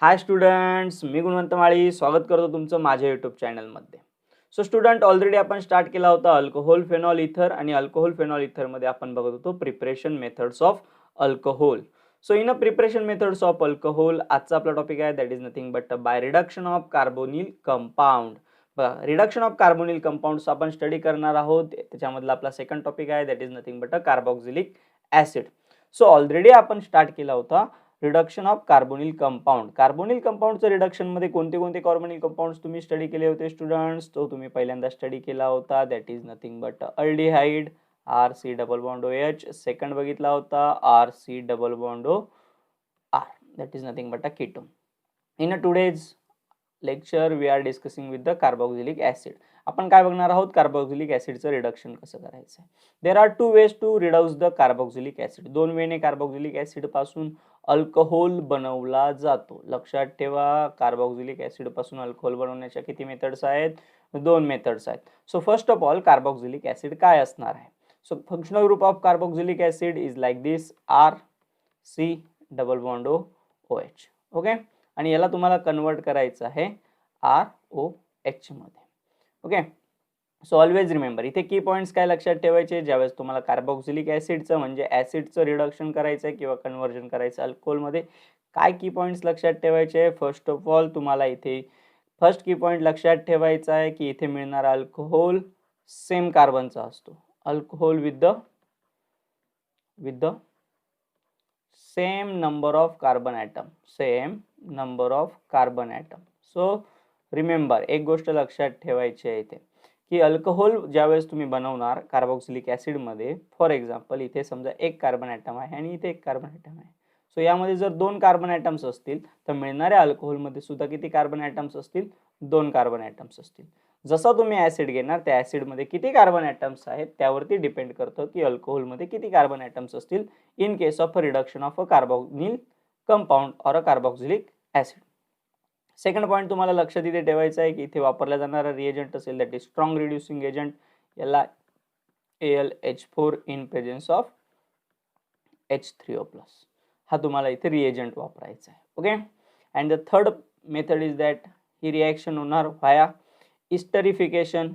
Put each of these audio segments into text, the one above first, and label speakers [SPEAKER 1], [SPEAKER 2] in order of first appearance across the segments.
[SPEAKER 1] हाय students, मी गुणवंत माळी स्वागत करतो तुमचं माझ्या यूट्यूब चॅनलमध्ये. सो स्टुडंट, ऑलरेडी आपण स्टार्ट केला होता अल्कोहोल फेनॉल इथर आणि अल्कोहोल फेनॉल इथरमध्ये आपण बघत होतो preparation methods of alcohol. So in a preparation methods of alcohol आजचा आपला टॉपिक आहे that is nothing but by reduction of carbonyl compound. बघा, रिडक्शन ऑफ कार्बोनिल कंपाऊंड्स आपण स्टडी करणार आहोत. त्याच्यामधला आपला सेकंड टॉपिक आहे that is nothing but carboxylic acid. So already आपण स्टार्ट केला होता reduction of carbonyl compound. Carbonyl कंपाऊंडचं रिडक्शन मध्ये कोणते कोणते कार्बोनिल कंपाऊंड्स तुम्ही स्टडी केले होते स्टुडंट्स? तो तुम्ही पहिल्यांदा स्टडी केला होता that is nothing but aldehyde RC double bond OH. Second बघितला होता RC double bond O R, that is nothing but a ketone. In a today's lecture we are discussing with the carboxylic acid. आपण काय बघणार आहोत? Carboxylic ऍसिडचं reduction कसं करायचं. There are two ways to reduce the carboxylic acid. दोन वेने carboxylic acid पासून alcohol बनवला जातो. लक्षात ठेवा, कार्बोक्सिलिक ऍसिड पासून अल्कोहोल बनवण्याच्या किती मेथड्स आहेत? दोन मेथड्स आहेत. So first of all carboxylic acid काय असणार आहे? So functional group of carboxylic acid is like this RC double bond OH. Okay, आणि याला तुम्हाला कन्वर्ट करायचं आहे ROH मध्ये. ओके, सो ऑलवेज रिमेंबर, इथे की पॉइंट्स काय लक्षात ठेवायचे ज्यावेळेस तुम्हाला कार्बोक्सिलिक ऍसिडचं म्हणजे ऍसिडचं रिडक्शन करायचं आहे किंवा कन्वर्जन करायचं अल्कोहोलमध्ये. काय की पॉइंट्स लक्षात ठेवायचे? फर्स्ट ऑफ ऑल तुम्हाला इथे फर्स्ट की पॉइंट लक्षात ठेवायचा आहे की इथे मिळणारा अल्कोहोल सेम कार्बनचा असतो. Alcohol with the same number of carbon atom, same number of carbon atom. So remember, एक गोष्ट लक्षात ठेवायची आहे इथे की अल्कोहोल ज्यावेळेस तुम्ही बनवणार कार्बोक्सिलिक ॲसिडमध्ये, फॉर एक्झाम्पल इथे समजा एक कार्बन ॲटम आहे आणि इथे एक कार्बन ॲटम आहे. सो यामध्ये जर दोन कार्बन ॲटम्स असतील तर मिळणाऱ्या अल्कोहोलमध्ये सुद्धा किती कार्बन ॲटम्स असतील? दोन कार्बन ॲटम्स असतील. जसा तुम्ही ॲसिड घेणार त्या ॲसिडमध्ये किती कार्बन ॲटम्स आहेत त्यावरती डिपेंड करतं की अल्कोहोलमध्ये किती कार्बन ॲटम्स असतील in case of a reduction of a carbonyl compound or a carboxylic acid. Second point तुम्हाला लक्षात इथे ठेवायचा आहे की इथे वापरला जाणारा रिएजंट असेल that is strong reducing agent, याला AlH4 in presence of H3O+. हा तुम्हाला इथे रिएजंट वापरायचा आहे. Okay, and the third method is that he reaction होणार व्हाया इस्टरिफिकेशन.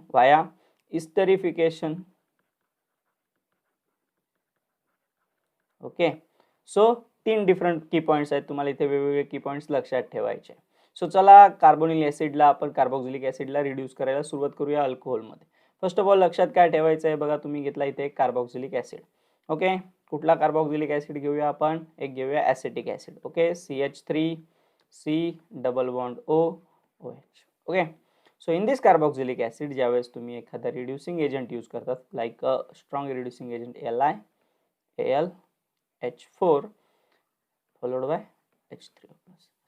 [SPEAKER 1] ओके, सो तीन डिफरंट की पॉइंट्स आहेत, तुम्हाला इथे वेगवेगळे की पॉइंट्स लक्षात ठेवायचे. सो चला कार्बोनिल ऍसिडला आपण कार्बोक्सिलिक ऍसिडला रिड्यूस करायला सुरुवात करूया अल्कोहोलमध्ये. फर्स्ट ऑफ ऑल लक्षात काय ठेवायचं आहे बघा, तुम्ही घेतला इथे एक कार्बोक्सिलिक ऍसिड. ओके, कुठला कार्बोक्सिलिक ऍसिड घेऊया आपण? एक घेऊया acetic acid. Okay, CH3C double bond OH. Okay, so in this carboxylic acid ज्यावेळेस तुम्ही एखादा रिड्युसिंग एजंट यूज करतात like a strong reducing agent AlH4 followed by H3O+.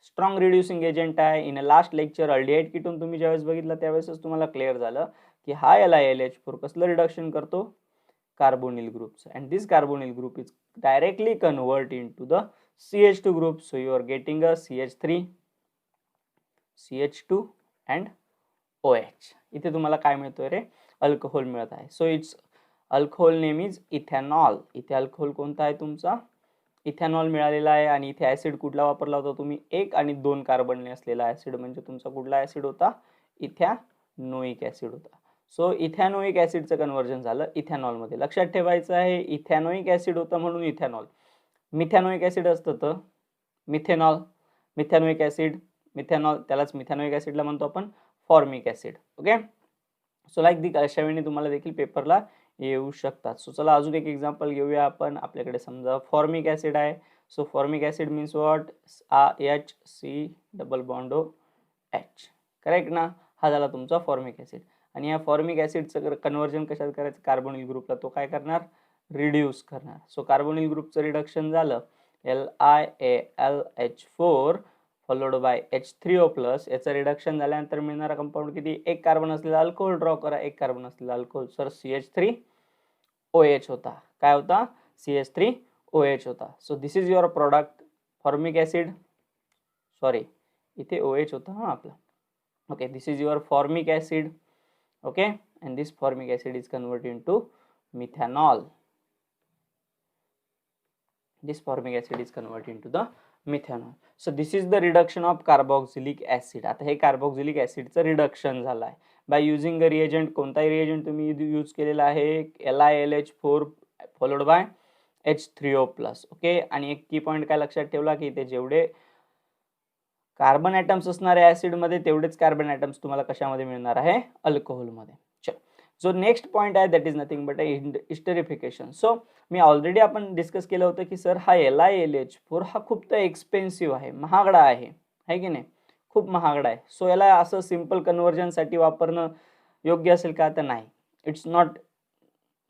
[SPEAKER 1] Strong reducing agent आहे. In last lecture aldehyde ketone तुम्ही ज्यावेळेस बघितलं त्यावेळेसच तुम्हाला क्लिअर झालं की हा याला AlH4 कसलं रिडक्शन करतो? Carbonyl groups. And this carbonyl group is directly convert into the CH2 group. So you are getting a CH3, CH2 and OH. इथे तुम्हाला काय मिळतोय रे? अल्कोहोल मिळत आहे. So it's alcohol name is ethanol. इथे alcohol कोणता आहे तुमचा? इथेनॉल मिळालेला आहे. आणि इथे ऍसिड कुठला वापरला होता तुम्ही? एक आणि दोन कार्बनने असलेला ऍसिड म्हणजे तुमचा कुठला ऍसिड होता? इथॅनोइक ऍसिड होता. सो इथॅनोइक ऍसिडचं कन्वर्जन झालं इथेनॉल मध्ये. लक्षात ठेवायचं आहे इथॅनोइक ऍसिड होतं म्हणून इथेनॉल. मिथॅनोइक ऍसिड असतं तर मिथेनॉल. मिथॅनोइक ऍसिड मिथेनॉल, त्यालाच मिथॅनोइक ऍसिडला म्हणतो आपण formic acid. Okay, so like the अशा वेळी तुम्हाला देखील पेपरला येऊ शकतात. सो चला अजून एक एक्झाम्पल घेऊया आपण. आपल्याकडे समजा फॉर्मिक ऍसिड आहे. So formic acid means what? HC double bond OH. Correct ना? हा झाला तुमचा फॉर्मिक ऍसिड. आणि या फॉर्मिक ऍसिडचं कन्वर्जन कशात करायचं? कार्बोनिल ग्रुपला. तो काय करणार? रिड्यूस करणार. सो कार्बोनिल ग्रुपचं रिडक्शन झालं LiAlH4 फॉलोड बाय H3O+. याचं रिडक्शन झाल्यानंतर मिळणारा कंपाऊंड किती? एक कार्बन असलेला अल्कोहोल ड्रॉ करा. एक कार्बन असलेला अल्कोहोल सर CH3OH होता. काय होता? CH3OH होता. So this is your product formic acid. Sorry, इथे OH होता हा आपला. Okay, this is your formic acid. Okay, and this formic acid is converted into methanol. This formic acid is converted into the methanol. So this is the reduction of carboxylic acid. आता हे carboxylic ऍसिडचं reduction झालं आहे by using a reagent. कोणताही reagent तुम्ही use केलेला आहे, LiLH4 followed by H3O plus. Okay, आणि एक की पॉईंट काय लक्षात ठेवला की ते जेवढे कार्बन ॲटम्स असणारे ॲसिडमध्ये तेवढेच कार्बन ॲटम्स तुम्हाला कशामध्ये मिळणार आहे, अल्कोहोलमध्ये. चल, जो नेक्स्ट पॉईंट आहे that is nothing but esterification. So मी ऑलरेडी आपण डिस्कस केलं होतं की सर हा LiLH4 हा खूप तर एक्सपेन्सिव्ह आहे, महागडा आहे की नाही, खूप महागडा आहे. सो याला असं सिम्पल कन्व्हर्जनसाठी वापरणं योग्य असेल का, तर नाही. It's not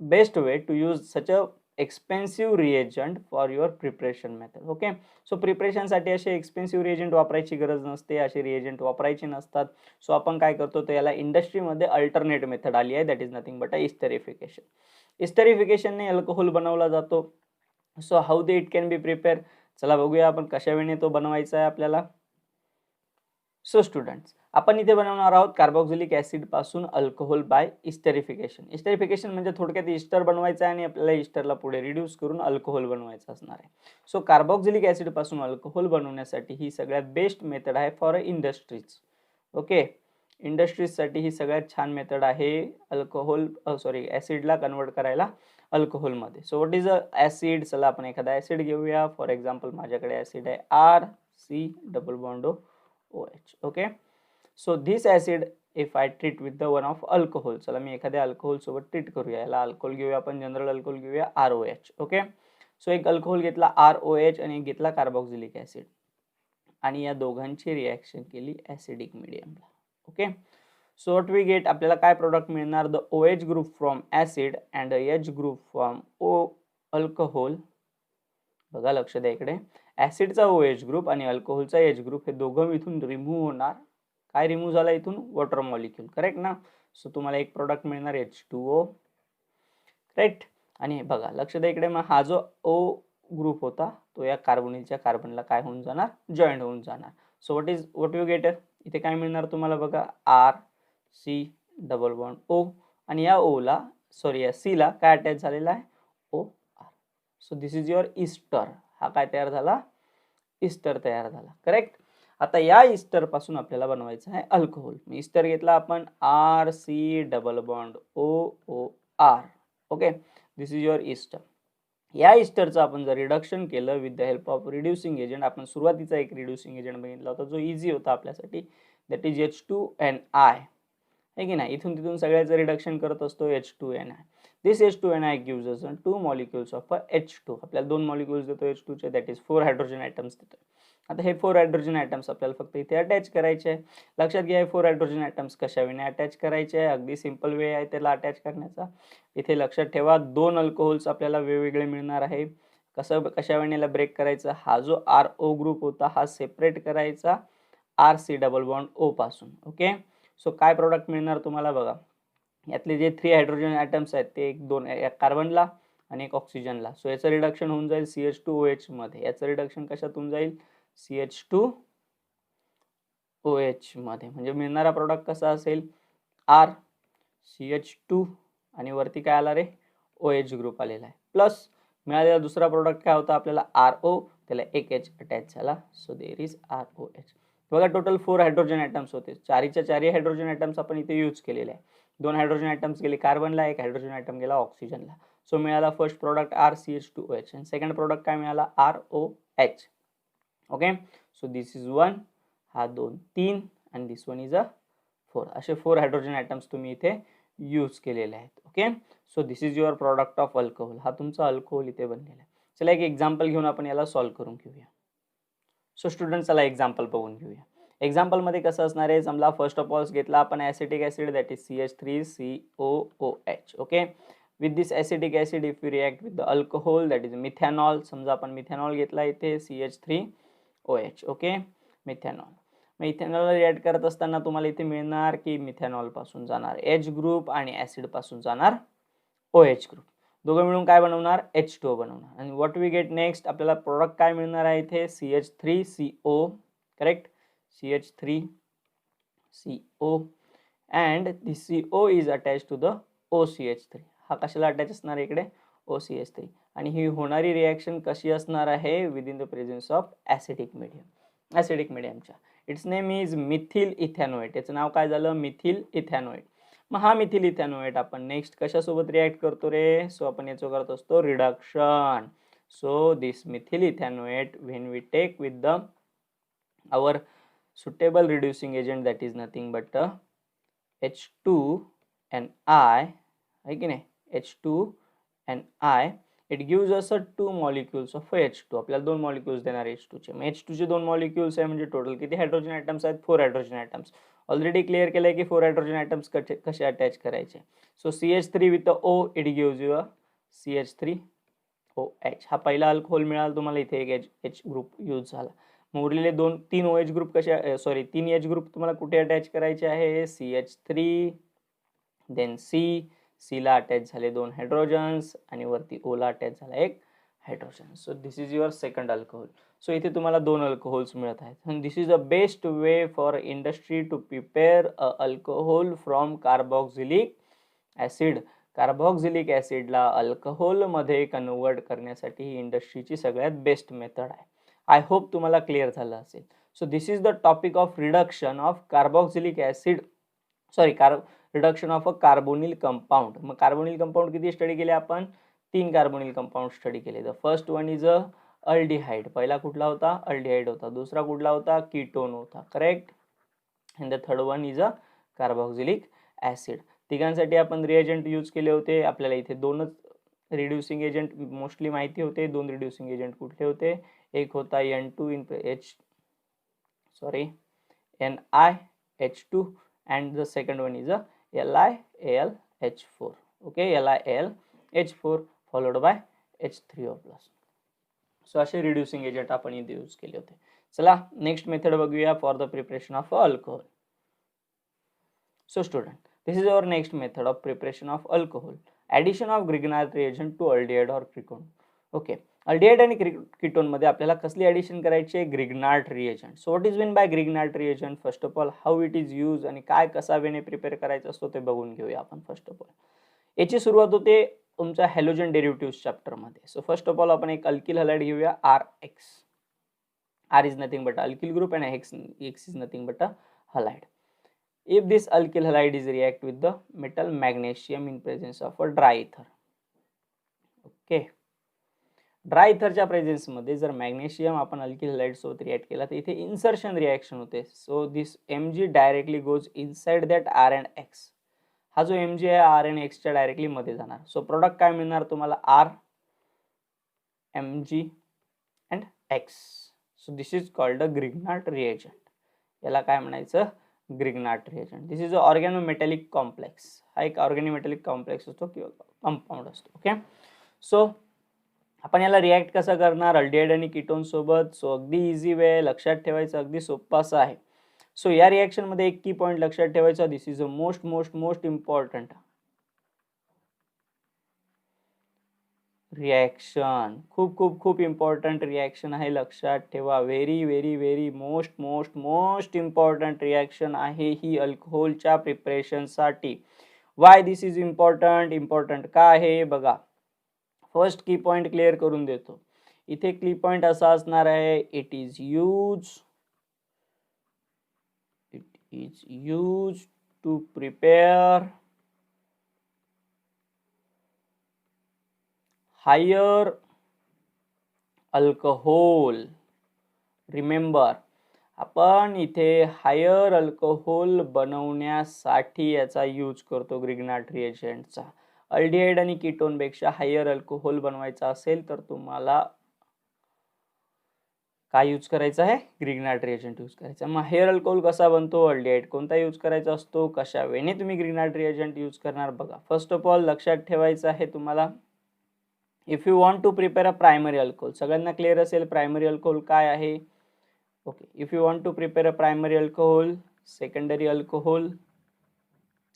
[SPEAKER 1] best way to use such a expensive reagent for your preparation method. Okay, so प्रिपरेशनसाठी असे एक्सपेन्सिव्ह रिएजंट वापरायची गरज नसते, असे रिएजंट वापरायचे नसतात. सो आपण काय करतो, तर याला इंडस्ट्रीमध्ये अल्टरनेट मेथड आली आहे, that is nothing but a esterification. इस्टरिफिकेशनने अल्कोहोल बनवला जातो. So how they it can be prepare, चला बघूया आपण कशा वेळेने तो बनवायचा आहे आपल्याला. सो स्टुडंट्स, आपण इथे बनवणार आहोत कार्बोक्सिलिक ऍसिड पासून अल्कोहोल बाय इस्टरिफिकेशन. इस्टरिफिकेशन म्हणजे थोडक्यात इस्टर बनवायचं आहे आणि आपल्याला इस्टरला पुढे रिड्यूस करून अल्कोहोल बनवायचं असणार आहे. सो कार्बोक्सिलिक ऍसिड पासून अल्कोहोल बनवण्यासाठी ही सगळ्यात बेस्ट मेथड आहे फॉर इंडस्ट्रीज. ओके, इंडस्ट्रीजसाठी ही सगळ्यात छान मेथड आहे अल्कोहोल ऍसिडला कन्वर्ट करायला अल्कोहोलमध्ये. So what is a acid, चला आपण एखादा ऍसिड घेऊया. फॉर एक्झाम्पल माझ्याकडे ऍसिड आहे RC double bond OH. Okay, so this acid if I treat with the one of alcohol, चला मी एखाद्या अल्कोहोल सोबत ट्रीट करूया. याला अल्कोहोल घेऊया आपण, जनरल अल्कोहोल घेऊया ROH. ओके, सो एक अल्कोहोल घेतला ROH आणि एक घेतला कार्बोक्सिलिक ऍसिड आणि या दोघांची रिॲक्शन केली ऍसिडिक मीडियमला. Okay, so what we get, आपल्याला काय प्रोडक्ट मिळणार, the OH group from acid and H group from alcohol. बघा लक्ष द्या इकडे, ऍसिडचा OH ग्रुप आणि अल्कोहोलचा H ग्रुप हे दोघं इथून रिमूव्ह होणार. काय रिमूव्ह झाला इथून, वॉटर मॉलिक्यूल, करेक्ट ना. सो तुम्हाला एक प्रोडक्ट मिळणार H2O, करेक्ट. आणि बघा लक्ष द्या इकडे, मग हा जो O ग्रुप होता तो या कार्बोनिलच्या कार्बनला काय होऊन जाणार, जॉईंट होऊन जाणार. सो व्हॉट यू गेट, इथे काय मिळणार तुम्हाला बघा, RC डबल बॉन्ड O आणि या या C ला काय अटॅच झालेला आहे, OR. So this is your ester. हा काय तयार झाला, इस्टर तयार झाला, करेक्ट. आता या इस्टर पासून आपल्याला बनवायचं आहे अल्कोहोल. इस्टर घेतला आपण RC double bond OR. Okay, this is your ester. या इस्टरचं आपण जर रिडक्शन केलं with the help of reducing agent, आपण सुरुवातीचा एक रिड्युसिंग एजंट बघितला होता जो इझी होता आपल्यासाठी, दॅट इज H2NI, आहे की नाही. इथून तिथून सगळ्याचं रिडक्शन करत असतो H2NI. This H2NI gives us 2 molecules of H2. आपल्याला 2 मॉलिक्युल्स देतो H2 चे, दॅट इज 4 हायड्रोजन ॲटम्स देतो. आता हे 4 हायड्रोजन ॲटम्स आपल्याला फक्त इथे अटॅच करायचे आहे. लक्षात घ्या, हे 4 हायड्रोजन ॲटम्स कशाने अटॅच करायचे आहे, अगदी सिंपल वे आहे त्याला अटॅच करण्याचा. इथे लक्षात ठेवा, 2 अल्कोहोल्स आपल्याला वेगवेगळे मिळणार आहे. कशा वेळेला ब्रेक करायचा, हा जो RO ग्रुप होता हा सेपरेट करायचा RC डबल बॉन्ड O पासून. ओके, सो काय प्रोडक्ट मिळणार तुम्हाला बघा, यातले जे 3 हायड्रोजन ॲटम्स आहेत ते एक कार्बनला आणि एक ऑक्सिजनला. सो याचं रिडक्शन होऊन जाईल CH2OH मध्ये. याचं रिडक्शन कशात होऊन जाईल, CH2OH मध्ये. म्हणजे मिळणारा प्रोडक्ट कसा असेल, RCH2 आणि वरती काय आला रे, OH ग्रुप आलेला आहे. प्लस मिळालेला दुसरा प्रोडक्ट काय होता आपल्याला, RO, त्याला एक H अटॅच झाला. So there is ROH. बघा टोटल 4 हायड्रोजन ॲटम्स होते. चारीच्या चारी हायड्रोजन ॲटम्स आपण इथे यूज केलेले आहे. 2 हायड्रोजन ॲटम्स गेले कार्बनला, एक हायड्रोजन ॲटम गेला ऑक्सिजनला. सो मिळाला फर्स्ट प्रोडक्ट RCH2OH आणि सेकंड प्रोडक्ट काय मिळाला, ROH. Okay, so this is 1, हा 2 3 आणि दिस 1 इज अ 4. असे 4 हायड्रोजन ॲटम्स तुम्ही इथे यूज केलेले आहेत. Okay, so this is your product of alcohol. हा तुमचा अल्कोहोल इथे बनलेला आहे. चला एक एक्झाम्पल घेऊन आपण याला सॉल्व्ह करून घेऊया. सो स्टुडंट, चला एक्झाम्पल बघून घेऊया. एक्झाम्पलमध्ये कसं असणार आहे, समजा फर्स्ट ऑफ ऑल घेतला आपण acetic acid, that is CH3COOH. Okay, with this acetic acid if you react with the alcohol, that is methanol. समजा आपण मिथॅनॉल घेतला इथे CH3OH. Okay, methanol. मग इथेनॉल रिॲक्ट करत असताना तुम्हाला इथे मिळणार की मिथॅनॉल पासून जाणार H ग्रुप आणि ॲसिड पासून जाणार OH ग्रुप. दोघं मिळून काय बनवणार, H2O बनवणार. आणि व्हॉट वी गेट नेक्स्ट, आपल्याला प्रोडक्ट काय मिळणार आहे इथे, CH3CO, correct, CH3CO and this CO is attach to the OCH3. हा कशाला अटॅच असणार इकडे, OCH3 आणि ही होणारी रिॲक्शन कशी असणार आहे with in the presence of acidic मीडियमच्या. It's name is methyl ethanoate. याचं नाव काय झालं? Methyl ethanoate. मग हा मिथिल इथॅनोएट आपण नेक्स्ट कशासोबत रिॲक्ट करतो रे? सो आपण याचं करत असतो reduction. So this methyl ethanoate when we take with the our suitable reducing agent that is nothing but H2 है की नाही, H2 it gives us a 2 molecules of H2. आपल्याला 2 molecules देणार H2 चे. मग H2 चे 2 molecules आहे म्हणजे टोटल किती हायड्रोजन ॲटम्स आहेत? 4 हायड्रोजन ॲटम्स. ऑलरेडी क्लिअर केलंय की 4 हायड्रोजन ॲटम्स कसे अटॅच करायचे. So CH3 with O it gives you a CH3OH. हा पहिला अल्कोहोल मिळाला तुम्हाला, इथे एक H ग्रुप यूज झाला. मग उरलेले 3 OH ग्रुप कसे 3 H ग्रुप तुम्हाला कुठे अटॅच करायचे आहे? CH3 देन C ला अटॅच झाले 2 हायड्रोजन्स आणि वरती O ला अटॅच झाला 1 hydrogen. So this is your second alcohol. So इथे तुम्हाला 2 अल्कोहोल्स मिळत आहेत. आणि this is the best way for industry to prepare a alcohol from carboxylic acid. Carboxylic ॲसिडला अल्कोहोलमध्ये कन्वर्ट करण्यासाठी ही इंडस्ट्रीची सगळ्यात बेस्ट मेथड आहे. आय होप तुम्हाला क्लिअर झालं असेल. So this is the topic of reduction of carboxylic acid reduction of a carbonyl compound. मग कार्बोनिल कंपाऊंड किती स्टडी केले आपण? 3 कार्बोनिल कंपाऊंड स्टडी केले. The first one is a aldehyde. पहिला कुठला होता? अल्डिहाइड होता. दुसरा कुठला होता? कीटोन होता. Correct. And the third one is a carboxylic acid. तिघांसाठी आपण रिएजंट यूज केले होते. आपल्याला इथे 2च रिड्युसिंग एजंट मोस्टली माहिती होते. 2 रिड्युसिंग एजंट कुठले होते? एक होता NiH2 and the second one is a LiAlH4. okay, LiAlH4 followed by H3O+. So असे रिड्युसिंग एजंट आपण इथे यूज केले होते. चला नेक्स्ट मेथड बघूया for the preparation of alcohol. So student, this is our next method of preparation of alcohol. Addition of Grignard reagent to aldehyde or ketone. Okay, aldehyde आणि ketone मध्ये आपल्याला कसली ॲडिशन करायची आहे? Grignard reagent. So what is meant by Grignard reagent? First of all, how it is used आणि काय कसा वेने prepare करायचं असतो ते बघून घेऊया आपण. फर्स्ट ऑफ ऑल याची सुरुवात होते तुमच्या हॅलोजन डेरिव्हेटिव्ह्स चॅप्टर मध्ये. सो फर्स्ट ऑफ ऑल आपण एक अल्किल हलाइड घेऊया RX. R is nothing but alkyl group and X is nothing but a halide. If this alkyl halide is react with the metal magnesium in presence of a dry ether. Okay, dry इथरच्या presence मध्ये जर magnesium आपण alkyl halide सोबत react केला तर इथे insertion reaction होते. So this Mg directly goes inside that R and X. हा जो Mg आहे R and X च्या डायरेक्टली मध्ये जाणार. सो प्रोडक्ट काय मिळणार तुम्हाला? R Mg and X. So this is called a Grignard reagent. याला काय म्हणायचं? Grignard reagent. This is a organometallic complex. हा एक ऑर्गॅनोमेटॅलिक कॉम्प्लेक्स असतो किंवा कंपाऊंड असतो. ओके, सो आपण याला रिॲक्ट कसं करणार? अल्डिहाइड आणि कीटोन सोबत. सो अगदी इझी वे, लक्षात ठेवायचं, अगदी सोपं असं आहे. सो या रिॲक्शन मध्ये एक की पॉइंट लक्षात ठेवायचा. This is a most important reaction. खूप इम्पॉर्टंट रिॲक्शन आहे, लक्षात ठेवा. व्हेरी मोस्ट इम्पॉर्टंट रिॲक्शन आहे ही अल्कोहोलच्या प्रिपरेशन साठी. वाय दिस इज इम्पॉर्टंट का आहे बघा. फर्स्ट की पॉइंट क्लिअर करून देतो. इथे की पॉइंट असा असणार आहे, it is use to prepare higher alcohol. Remember, आपण इथे हायर अल्कोहोल बनवण्यासाठी याचा यूज करतो ग्रिग्नार्ड रिएजंटचा. अल्डिहाइड आणि कीटोन पेक्षा हायर अल्कोहोल बनवायचा असेल तर तुम्हाला काय यूज करायचं आहे? ग्रिग्नार्ड रिएजंट यूज करायचा. मग हायर अल्कोहोल कसा बनतो? अल्डिहाइड कोणता यूज करायचा असतो? कशा वेने तुम्ही ग्रिग्नार्ड रिएजंट यूज करणार बघा. फर्स्ट ऑफ ऑल लक्षात ठेवायचं आहे तुम्हाला, if you want to prepare a primary alcohol. सगळ्यांना क्लिअर असेल प्रायमरी अल्कोहोल काय आहे? Okay, if you want to prepare a primary alcohol, secondary alcohol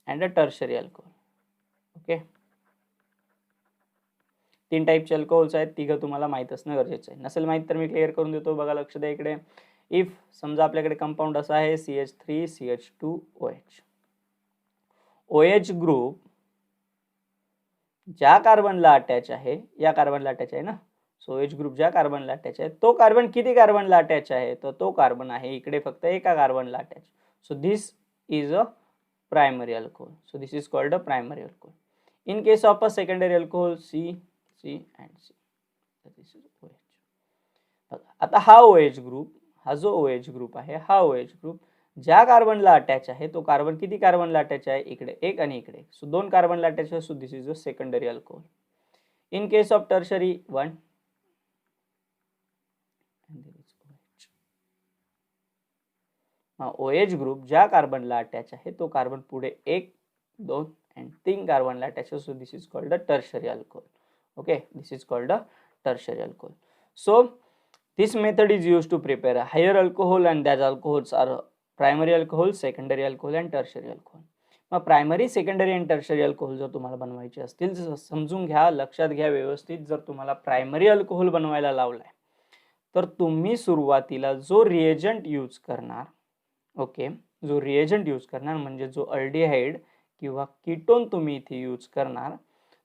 [SPEAKER 1] and a tertiary alcohol. Okay, 3 टाईपचे अल्कोहोल्स आहेत. तिघं तुम्हाला माहित असणं गरजेचं आहे. नसेल माहित तर मी क्लिअर करून देतो. बघा, लक्ष द्या इकडे. इफ समजा आपल्याकडे कंपाऊंड असा आहे CH3 CH2 OH. OH group ज्या कार्बनला अटॅच आहे, या कार्बनला अटॅच आहे ना, सो OH ग्रुप ज्या कार्बनला अटॅच आहे तो कार्बन किती कार्बनला अटॅच आहे, तर तो कार्बन आहे इकडे फक्त एका कार्बनला attach. So this is a primary alcohol. So this is called a primary alcohol. In case of a secondary alcohol C and C. This is OH. बघा आता हा OH ग्रुप, हा जो OH ग्रुप आहे, हा OH ग्रुप ज्या कार्बनला attach आहे तो कार्बन किती कार्बनला अटॅच आहे, इकडे एक आणि इकडे, सो दोन कार्बनला अटॅच आहे. So this is a secondary alcohol. In case of tertiary 1 and there is OH. OH group ज्या कार्बनला अटॅच आहे तो कार्बन पुढे 1, 2 and 3 कार्बनला अटॅच आहे. So this is called a tertiary alcohol. Okay, this is called a tertiary alcohol. So this method is used to prepare a higher alcohol and that alcohols are primary alcohol, secondary alcohol and tertiary alcohol. मग primary, secondary आणि tertiary alcohol जर तुम्हाला बनवायचे असतील तर समजून घ्या, लक्षात घ्या व्यवस्थित. जर तुम्हाला प्रायमरी अल्कोहोल बनवायला लावलाय तर तुम्ही सुरुवातीला जो रिएजंट यूज करणार, ओके, जो रिएजंट यूज करणार म्हणजे जो अल्डिहाइड किंवा कीटोन तुम्ही इथे यूज करणार,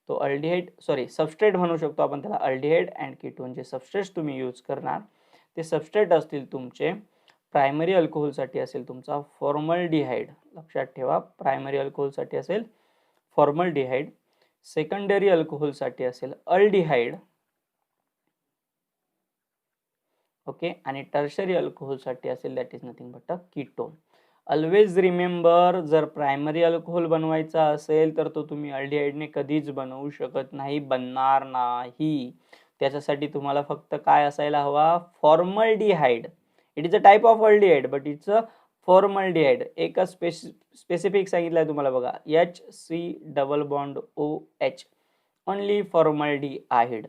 [SPEAKER 1] तो अल्डिहाइड सबस्ट्रेट म्हणू शकतो आपण त्याला. अल्डिहाइड अँड कीटोन जे सबस्ट्रेट्स तुम्ही यूज करणार ते सबस्ट्रेट असतील तुमचे. प्रायमरी अल्कोहोलसाठी असेल तुमचा फॉर्मल्डिहाइड, लक्षात ठेवा, प्रायमरी अल्कोहोलसाठी असेल फॉर्मल्डिहाइड. सेकंडरी अल्कोहोलसाठी असेल अल्डिहाइड, ओके, आणि टर्शरी अल्कोहोलसाठी असेल that is nothing but a ketone. Always remember, जर प्रायमरी अल्कोहोल बनवायचा असेल तर तो तुम्ही अल्डिहाइडने कधीच बनवू शकत नाही, बनणार नाही. त्याच्यासाठी तुम्हाला फक्त काय असायला हवा, formaldehyde. It is a type of aldehyde but it's a formaldehyde. एक स्पेसिफिक सांगितलंय तुम्हाला बघा, HC double bond OH, only formaldehyde.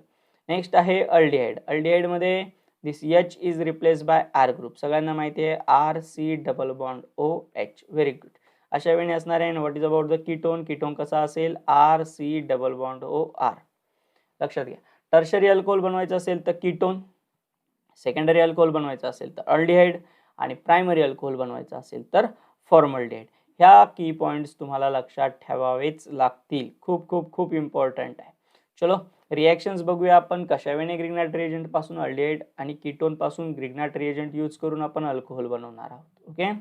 [SPEAKER 1] Next आहे अल्डिहाइड. अल्डिहाइड मध्ये दिस H is replaced by R group. सगळ्यांना माहिती आहे RC double bond OH. Very good. अशा वेळी असणार आहे. What is about the ketone, ketone कसा असेल, RC डबल बॉन्ड OR. लक्षात घ्या. टर्शरी अल्कोहोल बनवायचं असेल तर कीटोन, सेकंडरी अल्कोहोल बनवायचं असेल तर अल्डिहाइड आणि प्रायमरी अल्कोहोल बनवायचं असेल तर फॉर्मल्डिहाइड. ह्या की पॉइंट्स तुम्हाला लक्षात ठेवावेच लागतील. खूप खूप खूप इम्पॉर्टंट आहे. चलो रिएक्शन्स बघूया आपण. कशावेने ग्रिग्नाट रिएजंट पासून अल्डिहाइड आणि कीटोन पासून ग्रिग्नाट रिएजंट यूज करून आपण अल्कोहोल बनवणार आहोत. ओके,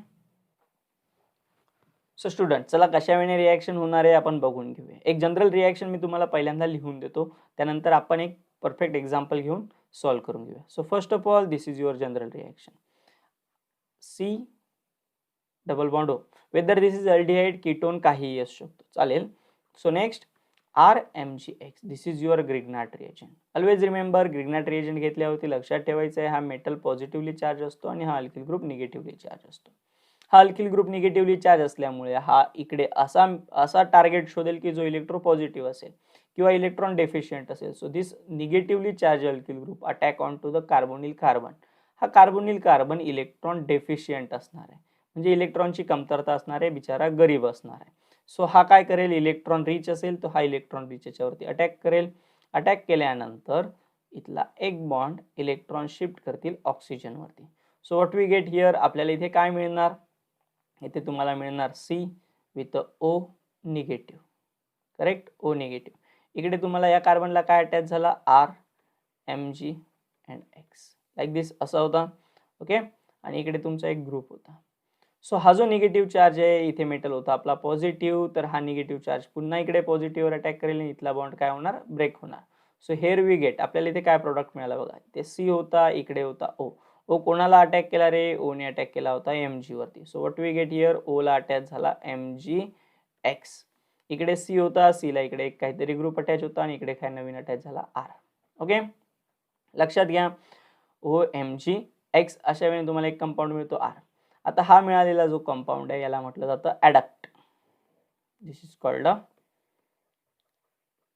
[SPEAKER 1] सो स्टुडंट चला कशावेने रिएक्शन होणार आहे आपण बघून घेऊया. एक जनरल रिएक्शन मी तुम्हाला पहिल्यांदा लिहून देतो, त्यानंतर आपण एक परफेक्ट एक्झाम्पल घेऊन सॉल्व्ह करून घेऊया. So first of all this is your general reaction. C double bond O, whether this is aldehyde, ketone काहीही असू शकतो, चालेल. So next RMgX, this is your Grignard reagent. Always remember, Grignard reagent घेतल्यावरती लक्षात ठेवायचं आहे हा मेटल पॉझिटिव्हली चार्ज असतो आणि हा अल्किल ग्रुप निगेटिव्हली चार्ज असतो. हा अल्किल ग्रुप निगेटिव्हली चार्ज असल्यामुळे हा इकडे असा टार्गेट शोधेल की जो इलेक्ट्रोपॉझिटिव्ह असेल किंवा इलेक्ट्रॉन डेफिशियंट असेल. So this negatively charge alkyl group attack on to the carbonyl carbon. हा कार्बोनिल कार्बन इलेक्ट्रॉन डेफिशियंट असणार आहे, म्हणजे इलेक्ट्रॉनची कमतरता असणार आहे, बिचारा गरीब असणार आहे. सो हा काय करेल, इलेक्ट्रॉन रिच असेल तो हा इलेक्ट्रॉन रिच याच्यावरती अटॅक करेल. अटॅक केल्यानंतर इथला एक बॉन्ड इलेक्ट्रॉन शिफ्ट करतील ऑक्सिजन वरती. So what we get here, आपल्याला इथे काय मिळणार, इथे तुम्हाला मिळणार C with O negative, correct, O negative. इकडे तुम्हाला या कार्बनला काय अटॅच झाला, R Mg and X, like this असा होता. ओके, आणि इकडे तुमचा एक ग्रुप होता. सो हा जो निगेटिव्ह चार्ज आहे, इथे मेटल होता आपला पॉझिटिव्ह, तर हा निगेटिव्ह चार्ज पुन्हा इकडे पॉझिटिव्हवर अटॅक करेल आणि इथला बॉन्ड काय होणार, ब्रेक होणार. सो हेअर वी गेट, आपल्याला इथे काय प्रोडक्ट मिळाला बघा, ते C होता, इकडे होता O. O कोणाला अटॅक केला रे, O ने अटॅक केला होता Mg वरती. So what we get here, O ला अटॅच झाला MgX. इकडे C होता, C ला इकडे एक काहीतरी ग्रुप अटॅच होता आणि इकडे काय नवीन अटॅच झाला R. ओके, लक्षात घ्या, OMgX. अशा वेळी तुम्हाला एक कंपाऊंड मिळतो R. आता हा मिळालेला जो कंपाऊंड आहे याला म्हटलं जातं ॲडक्ट. दिस इज कॉल्ड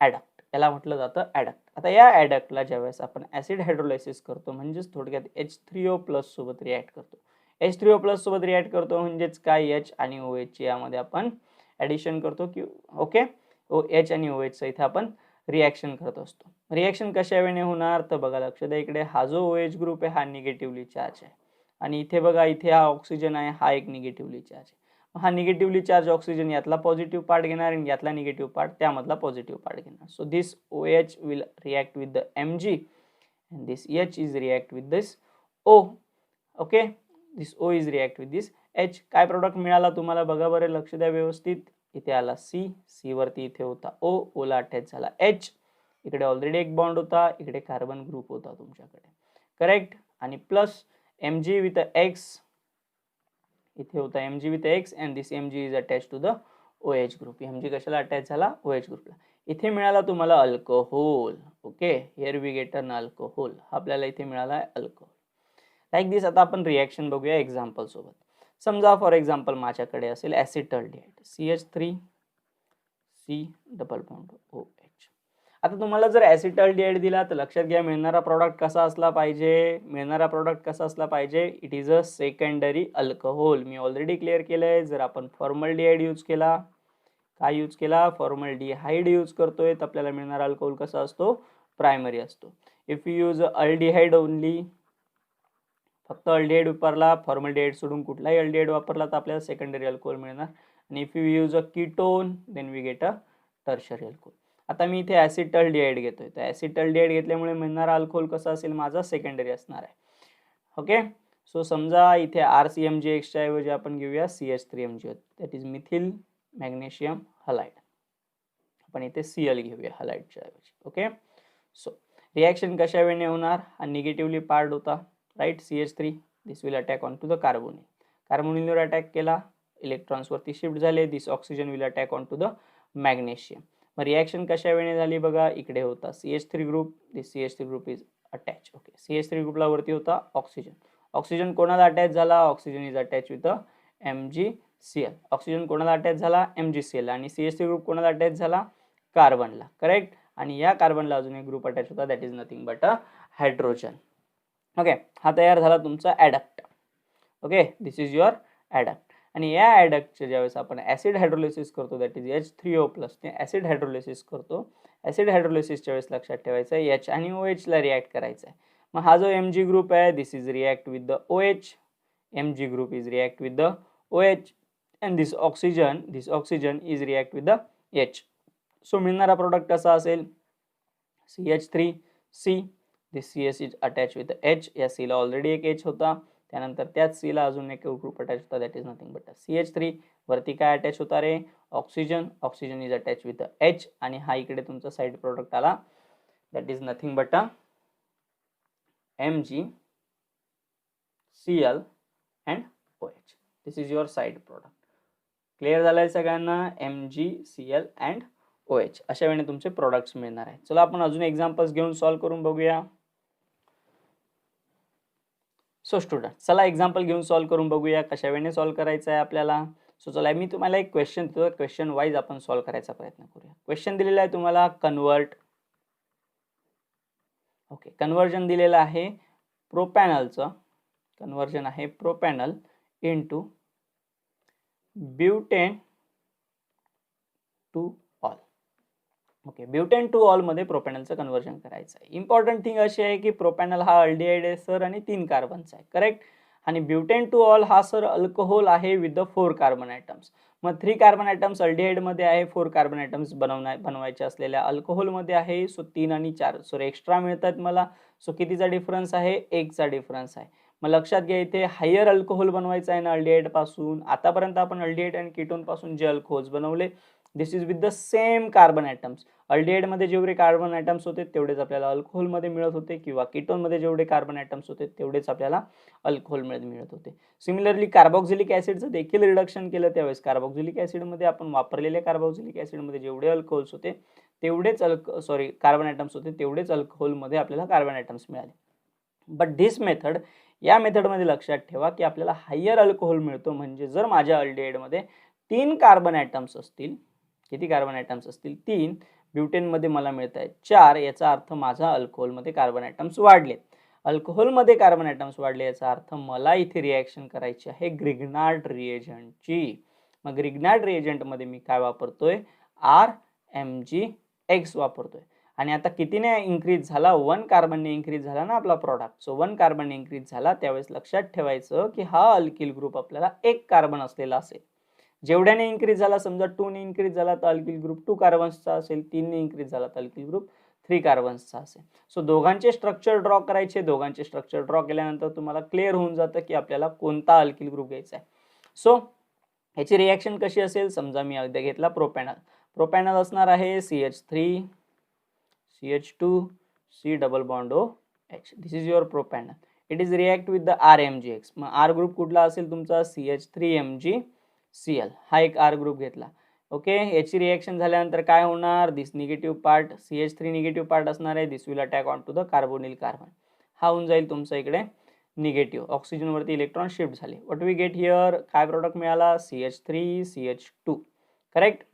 [SPEAKER 1] ॲडक्ट, याला म्हटलं जातं ॲडक्ट. आता या ॲडक्टला ज्यावेळेस आपण ऍसिड हायड्रोलायसिस करतो, म्हणजेच थोडक्यात H3O+ सोबत रिॲक्ट करतो. H3O+ सोबत रिॲक्ट करतो म्हणजेच काय, H आणि OH यामध्ये आपण ॲडिशन करतो की ओके, H आणि OH इथे आपण रिॲक्शन करत असतो. रिॲक्शन कशा वेळेने होणार तर बघा, लक्ष द्या, इकडे हा जो OH ग्रुप आहे हा निगेटिव्हली चार्ज आहे आणि इथे बघा, इथे हा ऑक्सिजन आहे, हा एक निगेटिव्हली चार्ज आहे. हा निगेटिव्हली चार्ज ऑक्सिजन यातला पॉझिटिव्ह पार्ट घेणार आणि यातला निगेटिव्ह पार्ट त्यामधला पॉझिटिव्ह पार्ट घेणार. So this OH will react with the Mg and this H is react with this O. okay, this O is react with this H. काय product मिळाला तुम्हाला बघा बरं, लक्ष द्या व्यवस्थित. इथे आला C वरती इथे होता O ला अटॅच झाला H, इकडे ऑलरेडी एक बॉन्ड होता, इकडे कार्बन ग्रुप होता तुमच्याकडे, करेक्ट. आणि प्लस Mg विथ X, इथे होता Mg with X and this Mg is attached to the OH group. Mg कशाला अटॅच झाला? OH ग्रुपला. इथे मिळाला तुम्हाला alcohol. Okay, here we get an alcohol. आपल्याला इथे मिळाला आहे अल्कोहोल. लाईक दिस. आता आपण रिॲक्शन बघूया एक्झाम्पल सोबत. समजा फॉर एक्झाम्पल माझ्याकडे असेल ॲसिटल्डिहाइड CH3 C double bond OH. आता तुम्हाला जर ॲसिटल्डिहाइड दिला तर लक्षात घ्या मिळणारा प्रॉडक्ट कसा असला पाहिजे, मिळणारा प्रॉडक्ट कसा असला पाहिजे, it is a secondary alcohol. Me already clear केलंय. जर आपण फॉर्मल्डिहाइड यूज केला, काय यूज केला, फॉर्मल्डिहाइड यूज करतोय, तर आपल्याला मिळणारा अल्कोहोल कसा असतो, प्रायमरी असतो. If you use aldehyde only, फक्त अल्डिहाइड वापरला, फॉर्मल्डिहाइड सोडून कुठलाही अल्डिहाइड वापरला तर आपल्याला सेकंडरी अल्कोहोल मिळणार. आणि if you use a ketone then we get a tertiary alcohol. आता मी इथे ॲसिटल्डिहाइड घेतोय, तर ॲसिटल्डिहाइड घेतल्यामुळे मिळणारा अल्कोहोल कसा असेल माझा, सेकंडरी असणार आहे. ओके, सो समजा इथे RCMgX च्या ऐवजी आपण घेऊया CH3Mg, that is methyl magnesium halide. आपण इथे Cl घेऊया हलाइडच्या ऐवजी. ओके, सो रिॲक्शन कशा वेळेने होणार, हा निगेटिव्हली पार्ट होता, right. CH3 this will attack on to the carbonyl. कार्बोनिलवर अटॅक केला, इलेक्ट्रॉन्स वरती शिफ्ट झाले, this oxygen will attack on to the magnesium. मग रिॲक्शन कशा वेळेने झाली बघा, इकडे होता CH3 group, this CH3 group is attach. Okay, CH3 ग्रुपला वरती होता ऑक्सिजन. ऑक्सिजन कोणाला अटॅच झाला, oxygen is attach with MgCl. Oxygen कोणाला अटॅच झाला, MgCl. आणि CH3 ग्रुप कोणाला अटॅच झाला, कार्बनला, करेक्ट. आणि या कार्बनला अजून एक ग्रुप अटॅच होता, that is nothing but a hydrogen. Okay, हा तयार झाला तुमचा adduct. Okay, this is your adduct. आणि या ॲडक्टचे ज्यावेळेस आपण ॲसिड हायड्रोलिसिस करतो, दॅट इज H3O+, ते ॲसिड हायड्रोलिसिस करतो. ॲसिड हायड्रोलिसिसच्या वेळेस लक्षात ठेवायचं आहे H आणि OH ला रिॲक्ट करायचा आहे. मग हा जो Mg ग्रुप आहे, this is react with the OH. Mg group is react with the OH and this oxygen is react with the H. So मिळणारा प्रोडक्ट कसा असेल, CH3C. this CH is attached with the H. या C ला already एक H होता, त्यानंतर त्याच C ला अजून एक ग्रुप अटॅच होता, that is nothing but CH3. वरती काय अटॅच होता रे, oxygen. Oxygen is attach with H. आणि हा इकडे तुमचा साइड प्रोडक्ट आला, that is nothing but MgCl and OH. This is your side product. Clear झालंय सगळ्यांना, MgCl अँड OH. अशा वेळेने तुमचे प्रोडक्ट्स मिळणार आहे. चला आपण अजून एक्झाम्पल्स घेऊन सॉल्व्ह करून बघूया. सो स्टुडंट, चला एक्झाम्पल घेऊन सॉल्व्ह करून बघूया कशा वेळेने सॉल्व्ह करायचं आहे आपल्याला. सो चला मी तुम्हाला एक क्वेश्चन देतो, क्वेश्चन वाईज आपण सॉल्व्ह करायचा प्रयत्न करूया. क्वेश्चन दिलेला आहे तुम्हाला कन्वर्ट. ओके, कन्वर्जन दिलेलं आहे प्रोपॅनलचं. कन्वर्जन आहे propanal into butan two ol. Okay, butan two ol मध्ये प्रोपॅनलचं कन्वर्जन करायचं आहे. इम्पॉर्टंट थिंग अशी आहे की प्रोपॅनल हा अल्डिहाइड आहे सर आणि 3 कार्बनचा आहे, करेक्ट. आणि ब्युटेन टू ऑल हा सर अल्कोहोल आहे विथ द 4 कार्बन ॲटम्स. मग 3 कार्बन ॲटम्स अल्डिहाइड मध्ये आहे, 4 कार्बन ॲटम्स बनवायचे असलेल्या अल्कोहोल मध्ये आहे. सो 3 आणि 4 सॉरी एक्स्ट्रा मिळतात मला. सो कितीचा डिफरन्स आहे, 1 चा डिफरन्स आहे. मग लक्षात घ्या इथे हायर अल्कोहोल बनवायचं आहे ना अल्डिहाइड पासून. आतापर्यंत आपण अल्डिहाइड आणि कीटोन पासून जे अल्कोहोल्स बनवले, this is with the same carbon atoms. Aldehyde मध्ये जेवढे कार्बन ॲटम्स होते तेवढेच आपल्याला अल्कोहोल मध्ये मिळत होते, किंवा कीटोन मध्ये जेवढे कार्बन ॲटम्स होते तेवढेच आपल्याला अल्कोहोल मध्ये मिळत होते. सिमिलरली कार्बोक्सिलिक ॲसिडचं देखील रिडक्शन केलं, त्यावेळेस कार्बोक्सिलिक ॲसिड मध्ये आपण वापरलेल्या कार्बोक्सिलिक ॲसिड मध्ये जेवढे अल्कोहोल्स होते तेवढेच कार्बन ॲटम्स होते तेवढेच अल्कोहोल मध्ये आपल्याला कार्बन ॲटम्स मिळाले. बट धिस मेथड, या मेथडमध्ये लक्षात ठेवा की आपल्याला हायर अल्कोहोल मिळतो. म्हणजे जर माझ्या अल्डिहाइड मध्ये 3 कार्बन ॲटम्स असतील, किती कार्बन ॲटम्स असतील, 3. ब्युटेन मध्ये मला मिळत आहेत 4. याचा अर्थ माझा अल्कोहोल मध्ये कार्बन ॲटम्स वाढले. अल्कोहोल मध्ये कार्बन ॲटम्स वाढले याचा अर्थ मला इथे रिॲक्शन करायची आहे ग्रिग्नार्ड रिएजंटची. मग ग्रिग्नार्ड रिएजंट मध्ये मी काय वापरतोय, RMgX वापरतोय. आणि आता कितीने इन्क्रीज झाला, 1 कार्बनने इन्क्रीज झाला ना आपला प्रॉडक्ट. सो 1 कार्बनने इन्क्रीज झाला, त्यावेळेस लक्षात ठेवायचं की हा अल्किल ग्रुप आपल्याला 1 कार्बन असलेला असेल. जेवढ्याने इन्क्रीज झाला, समजा 2 ने इन्क्रीज झाला तर अल्किल ग्रुप 2 कार्बन्सचा असेल, 3 ने इन्क्रीज झाला तर अल्किल ग्रुप 3 कार्बन्सचा असेल. सो दोघांचे स्ट्रक्चर ड्रॉ करायचे. दोघांचे स्ट्रक्चर ड्रॉ केल्यानंतर तुम्हाला क्लिअर होऊन जातं की आपल्याला कोणता अल्किल ग्रुप घ्यायचा आहे. सो ह्याची रिॲक्शन कशी असेल, समजा मी अद्या घेतला प्रोपॅनॉल. प्रोपॅनॉल असणार आहे CH3 CH2 C double bond OH. This is your propanol. It is react with the RMgX. मग आर ग्रुप कुठला असेल तुमचा, CH3MgCl. हा एक आर ग्रुप घेतला. ओके, याची रिॲक्शन झाल्यानंतर काय होणार, this negative part CH3 negative part असणार आहे, this will attack on to the carbonyl carbon. हा होऊन जाईल तुमचा इकडे निगेटिव्ह. ऑक्सिजनवरती इलेक्ट्रॉन शिफ्ट झाले. व्हॉट वी गेट हिअर, काय प्रोडक्ट मिळाला, CH3 CH2. करेक्ट.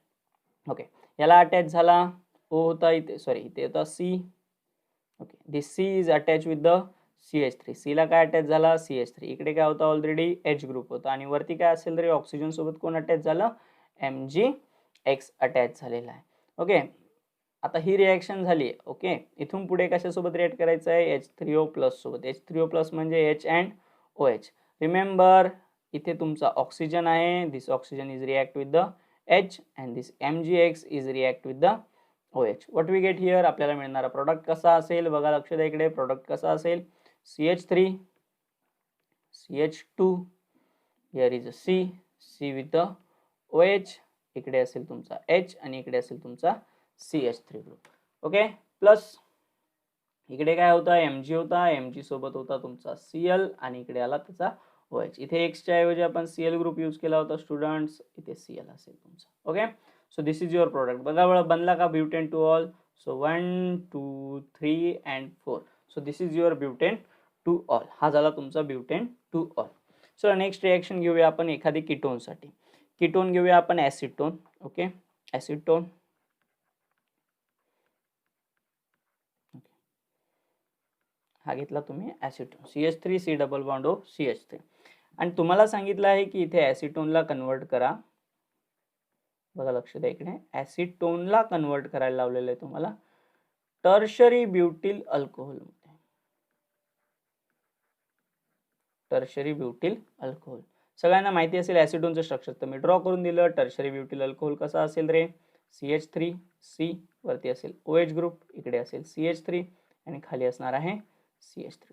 [SPEAKER 1] ओके, याला अटॅच झाला O होता इथे, सॉरी इथे होता C. Okay, this C is attach with the CH3. C ला काय अटॅच झाला, CH3. इकडे काय होता, ऑलरेडी H ग्रुप होता आणि वरती काय असेल तरी ऑक्सिजन सोबत कोण अटॅच झालं, MgX अटॅच झालेला आहे. ओके, आता ही रिॲक्शन झाली. ओके, इथून पुढे कशासोबत रिॲक्ट करायचं आहे, H3O+ सोबत. H3O+ म्हणजे H अँड OH. रिमेंबर, इथे तुमचा ऑक्सिजन आहे, this oxygen is react with the H and this MgX is react with the OH. What we get here, आपल्याला मिळणारा प्रोडक्ट कसा असेल बघा, लक्ष द्या इकडे. प्रोडक्ट कसा असेल, CH3 CH2, here is a C with the OH. इकडे असेल तुमचा H आणि इकडे असेल तुमचा CH3 ग्रुप. ओके, प्लस इकडे काय होता, Mg होता, Mg सोबत होता तुमचा Cl आणि इकडे आला त्याचा OH. इथे X च्या ऐवजी आपण Cl ग्रुप यूज केला होता स्टुडंट्स, इथे Cl असेल तुमचा. Okay, so this is your product. बघा बरं बनला का, butane two ol. So 1 2 3 and 4. So this is your butane two ol. हा झाला तुमचा butane two ol. So next reaction घेऊया आपण एखादी कीटोनसाठी. कीटोन घेऊया आपण ॲसिटोन. Okay, acetone. हा घेतला तुम्ही acetone, CH3 C double bond CH3. आणि तुम्हाला सांगितलं आहे की इथे ॲसिटोनला कन्वर्ट करा. बघा लक्ष द्या इकडे, ॲसिटोनला कन्वर्ट करायला लावलेलं आहे तुम्हाला टर्शरी ब्युटिल अल्कोहोलमध्ये. टर्शरी ब्युटिल अल्कोहोल सगळ्यांना माहिती असेल ॲसिटोनचं स्ट्रक्चर, तर मी ड्रॉ करून दिलं. टर्शरी ब्युटिल अल्कोहोल कसा असेल रे, CH3 C, वरती असेल OH ग्रुप, इकडे असेल CH3 आणि खाली असणार आहे CH3.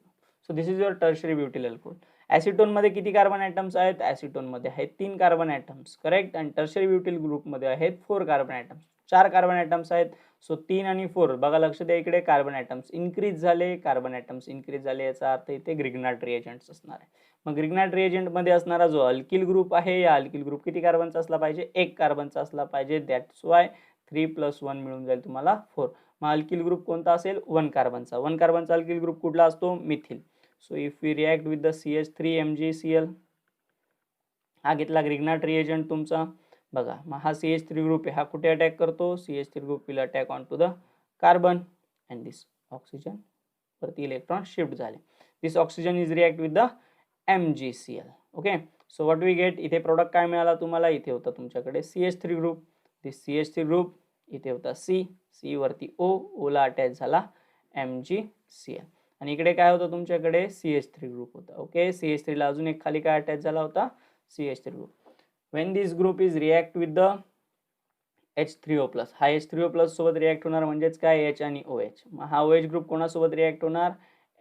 [SPEAKER 1] So this is your tertiary butyl alcohol. Acetone मध्ये किती कार्बन ॲटम्स आहेत, ॲसिटोन मध्ये आहेत 3 कार्बन ॲटम्स. करेक्ट. आणि टर्शरी ब्युटिल ग्रुप मध्ये आहेत 4 कार्बन ॲटम्स. 4 कार्बन ॲटम्स आहेत. सो 3 आणि 4 बघा लक्ष द्या इकडे, कार्बन ॲटम्स इन्क्रीज झाले. कार्बन ॲटम्स इन्क्रीज झाले याचा अर्थ इथे ग्रिग्नार्ड रिएजंट्स असणार आहे. मग ग्रिग्नार्ड रिएजंट मध्ये असणारा जो अल्किल ग्रुप आहे, या अल्किल ग्रुप किती कार्बनचा असला पाहिजे, 1 कार्बनचा असला पाहिजे. दॅट्स वाय 3 + 1 मिळून जाईल तुम्हाला 4. मग अल्किल ग्रुप कोणता असेल, 1 कार्बनचा. 1 कार्बनचा अल्किल ग्रुप कुठला असतो, methyl. So if we react with the CH3MgCl, हा घेतला ग्रिग्नार्ड रिएजंट तुमचा. बघा मग हा CH3 ग्रुप आहे, हा कुठे अटॅक करतो, CH3 group will attack on to the carbon and this oxygen, वरती इलेक्ट्रॉन शिफ्ट झाले. This oxygen is react with the MgCl. Okay, so what we get, इथे प्रोडक्ट काय मिळाला तुम्हाला, इथे होता तुमच्याकडे CH3 group. This CH3 group, इथे होता C वरती O ला अटॅच झाला MgCl. आणि इकडे काय होतं तुमच्याकडे, CH3 ग्रुप होता. ओके, CH3 ला अजून एक खाली काय अटॅच झाला होता, CH3 group. When this group is react with the H3O+, हा H3O+ सोबत रिॲक्ट होणार, म्हणजेच काय, H आणि OH. मग हा OH ग्रुप कोणासोबत रिॲक्ट होणार,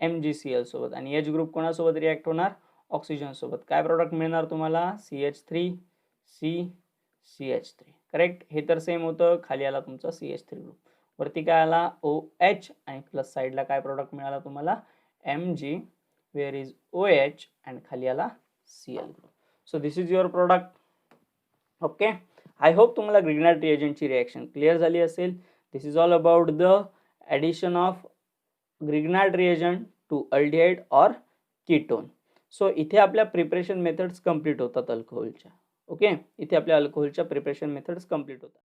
[SPEAKER 1] MgCl सोबत. आणि H ग्रुप कोणासोबत रिॲक्ट होणार, ऑक्सिजन सोबत. काय प्रोडक्ट मिळणार तुम्हाला, CH3 C CH3. करेक्ट. हे तर सेम होतं, खाली आला तुमचा CH3 ग्रुप, वरती काय आला OH आणि प्लस साईडला काय प्रोडक्ट मिळाला तुम्हाला, Mg, where is OH and खाली आला Cl group. So this is your product. Okay, I hope तुम्हाला ग्रिग्नार्ड रिएजंटची रिॲक्शन क्लिअर झाली असेल. This is all about the addition of Grignard reagent to aldehyde or ketone. So इथे आपल्या preparation methods complete होतात अल्कोहोलच्या. Okay, इथे आपल्या अल्कोहोलच्या preparation methods complete होतात.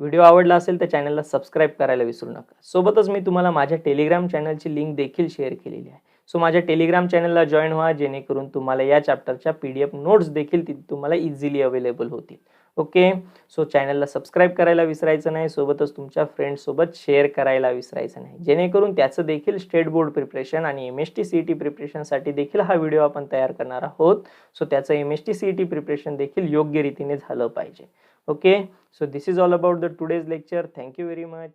[SPEAKER 1] व्हिडिओ आवडला असेल तर चॅनलला सबस्क्राईब करायला विसरू नका. सोबतच मी तुम्हाला माझ्या टेलिग्राम चॅनलची लिंक देखील शेअर केलेली आहे. सो माझ्या टेलिग्राम चॅनलला जॉईन व्हा, जेणेकरून तुम्हाला या चॅप्टरच्या PDF नोट्स देखील तुम्हाला इझिली अवेलेबल होतील.
[SPEAKER 2] ओके. सो चॅनलला सबस्क्राईब करायला विसरायचं नाही, सोबतच तुमच्या फ्रेंड्ससोबत शेअर करायला विसरायचं नाही, जेणेकरून त्याचं देखील स्टेट बोर्ड प्रिपरेशन आणि MST CET प्रिपरेशनसाठी देखील हा व्हिडिओ आपण तयार करणार आहोत. सो त्याचं MST CET प्रिपरेशन देखील योग्य रीतीने झालं पाहिजे. Okay. So this is all about the today's lecture. Thank you very much.